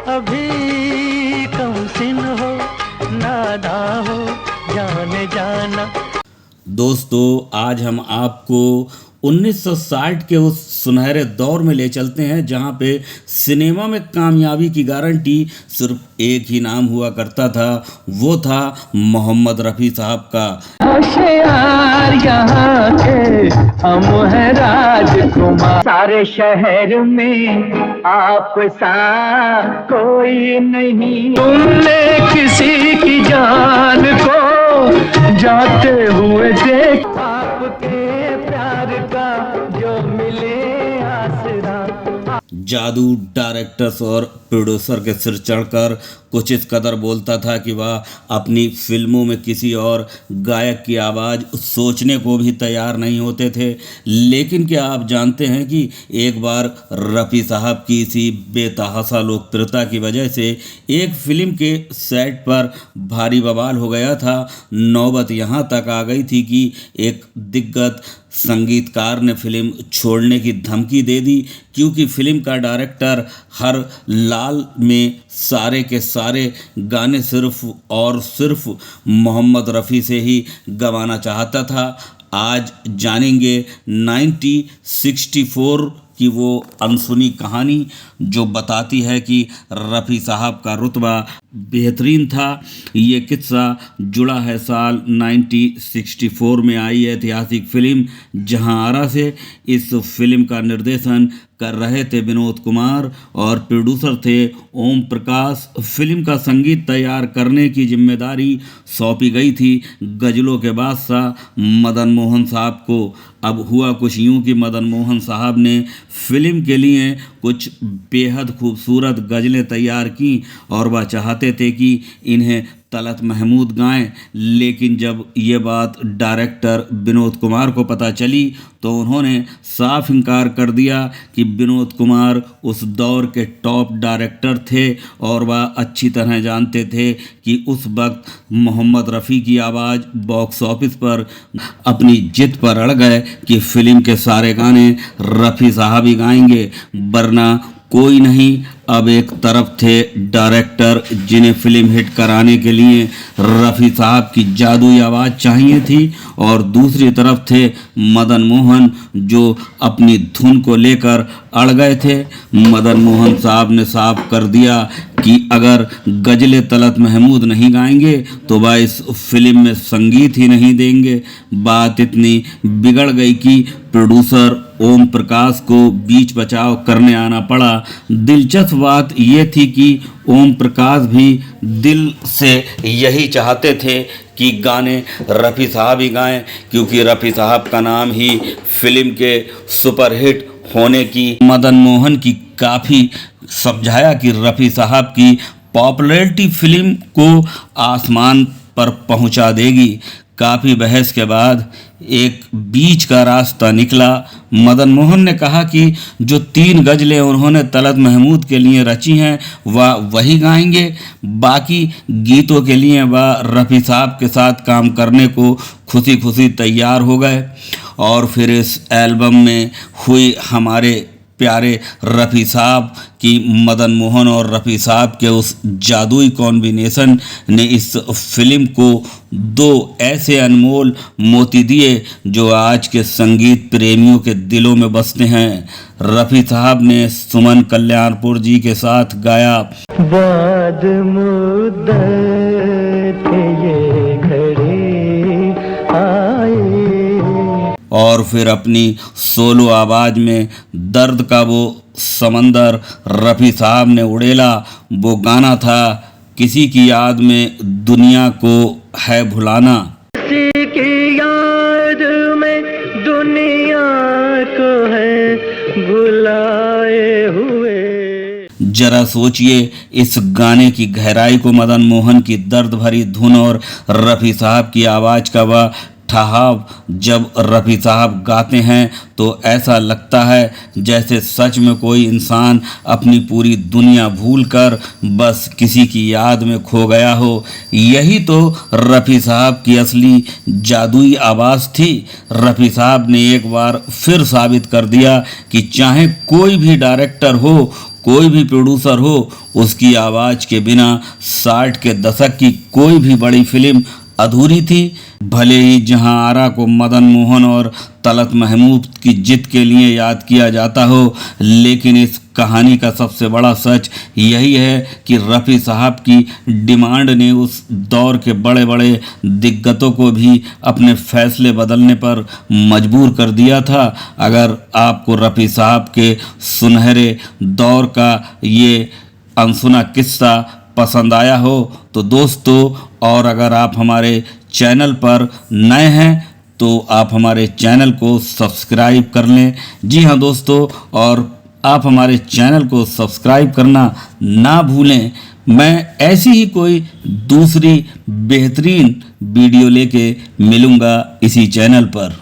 अभी कम सिन हो, नादा हो, जाने जाना। दोस्तों, आज हम आपको 1960 के उस सुनहरे दौर में ले चलते हैं जहां पे सिनेमा में कामयाबी की गारंटी सिर्फ एक ही नाम हुआ करता था, वो था मोहम्मद रफ़ी साहब का। होशियार यहाँ के हम हैं राजकुमार, सारे शहर में आप सा कोई नहीं। तुमने किसी की जान को जाते हुए देख, आपके प्यार का जो मिले आसरा। जादू डायरेक्टर्स और प्रोड्यूसर के सिर चढ़कर कुछ इस कदर बोलता था कि वह अपनी फिल्मों में किसी और गायक की आवाज़ सोचने को भी तैयार नहीं होते थे। लेकिन क्या आप जानते हैं कि एक बार रफ़ी साहब की इसी बेतहासा लोकप्रियता की वजह से एक फिल्म के सेट पर भारी बवाल हो गया था। नौबत यहाँ तक आ गई थी कि एक दिग्गज संगीतकार ने फिल्म छोड़ने की धमकी दे दी, क्योंकि फिल्म का डायरेक्टर हर लाल में सारे के सारे गाने सिर्फ और सिर्फ मोहम्मद रफ़ी से ही गवाना चाहता था। आज जानेंगे 1964 की वो अनसुनी कहानी जो बताती है कि रफ़ी साहब का रुतबा बेहतरीन था। ये किस्सा जुड़ा है साल 1964 में आई ऐतिहासिक फिल्म जहां से। इस फिल्म का निर्देशन कर रहे थे विनोद कुमार और प्रोड्यूसर थे ओम प्रकाश। फिल्म का संगीत तैयार करने की जिम्मेदारी सौंपी गई थी गज़लों के बादशाह मदन मोहन साहब को। अब हुआ कुछ यूं कि मदन मोहन साहब ने फिल्म के लिए कुछ बेहद खूबसूरत गज़लें तैयार की और वह चाहते थे कि इन्हें तलत महमूद गाएं। लेकिन जब ये बात डायरेक्टर विनोद कुमार को पता चली तो उन्होंने साफ इनकार कर दिया कि विनोद कुमार उस दौर के टॉप डायरेक्टर थे और वह अच्छी तरह जानते थे कि उस वक्त मोहम्मद रफ़ी की आवाज़ बॉक्स ऑफिस पर अपनी जिद पर अड़ गए कि फिल्म के सारे गाने रफ़ी साहब ही गाएंगे, वरना कोई नहीं। अब एक तरफ थे डायरेक्टर जिन्हें फिल्म हिट कराने के लिए रफ़ी साहब की जादुई आवाज़ चाहिए थी, और दूसरी तरफ थे मदन मोहन जो अपनी धुन को लेकर अड़ गए थे। मदन मोहन साहब ने साफ कर दिया कि अगर गज़लें तलत महमूद नहीं गाएंगे तो वह इस फिल्म में संगीत ही नहीं देंगे। बात इतनी बिगड़ गई कि प्रोड्यूसर ओम प्रकाश को बीच बचाव करने आना पड़ा। दिलचस्प बात ये थी कि ओम प्रकाश भी दिल से यही चाहते थे कि गाने रफ़ी साहब ही गाएं, क्योंकि रफ़ी साहब का नाम ही फिल्म के सुपरहिट होने की मदन मोहन की काफ़ी समझाया कि रफ़ी साहब की पॉपुलैरिटी फिल्म को आसमान पर पहुंचा देगी। काफ़ी बहस के बाद एक बीच का रास्ता निकला। मदन मोहन ने कहा कि जो 3 गज़लें उन्होंने तलत महमूद के लिए रची हैं वह वही गाएंगे, बाकी गीतों के लिए वह रफ़ी साहब के साथ काम करने को खुशी खुशी तैयार हो गए। और फिर इस एल्बम में हुई हमारे प्यारे रफ़ी साहब की मदन मोहन और रफ़ी साहब के उस जादुई कॉम्बिनेशन ने इस फिल्म को 2 ऐसे अनमोल मोती दिए जो आज के संगीत प्रेमियों के दिलों में बसते हैं। रफ़ी साहब ने सुमन कल्याणपुर जी के साथ गाया, बाद मुद्दत ये घड़ी आई, और फिर अपनी सोलो आवाज़ में दर्द का वो समंदर रफ़ी साहब ने उड़ेला। वो गाना था किसी की याद में दुनिया को है भुलाना। किसी की याद में दुनिया को है भुलाए हुए। जरा सोचिए इस गाने की गहराई को। मदन मोहन की दर्द भरी धुन और रफ़ी साहब की आवाज़ का वह ठहाव जब रफ़ी साहब गाते हैं तो ऐसा लगता है जैसे सच में कोई इंसान अपनी पूरी दुनिया भूलकर बस किसी की याद में खो गया हो। यही तो रफ़ी साहब की असली जादुई आवाज़ थी। रफ़ी साहब ने एक बार फिर साबित कर दिया कि चाहे कोई भी डायरेक्टर हो कोई भी प्रोड्यूसर हो, उसकी आवाज़ के बिना 60 के दशक की कोई भी बड़ी फिल्म अधूरी थी। भले ही जहां आरा को मदन मोहन और तलत महमूद की जिद के लिए याद किया जाता हो, लेकिन इस कहानी का सबसे बड़ा सच यही है कि रफ़ी साहब की डिमांड ने उस दौर के बड़े बड़े दिग्गतों को भी अपने फैसले बदलने पर मजबूर कर दिया था। अगर आपको रफ़ी साहब के सुनहरे दौर का ये अनसुना किस्सा पसंद आया हो तो दोस्तों, और अगर आप हमारे चैनल पर नए हैं तो आप हमारे चैनल को सब्सक्राइब कर लें। जी हाँ दोस्तों, और आप हमारे चैनल को सब्सक्राइब करना ना भूलें। मैं ऐसी ही कोई दूसरी बेहतरीन वीडियो लेके मिलूँगा इसी चैनल पर।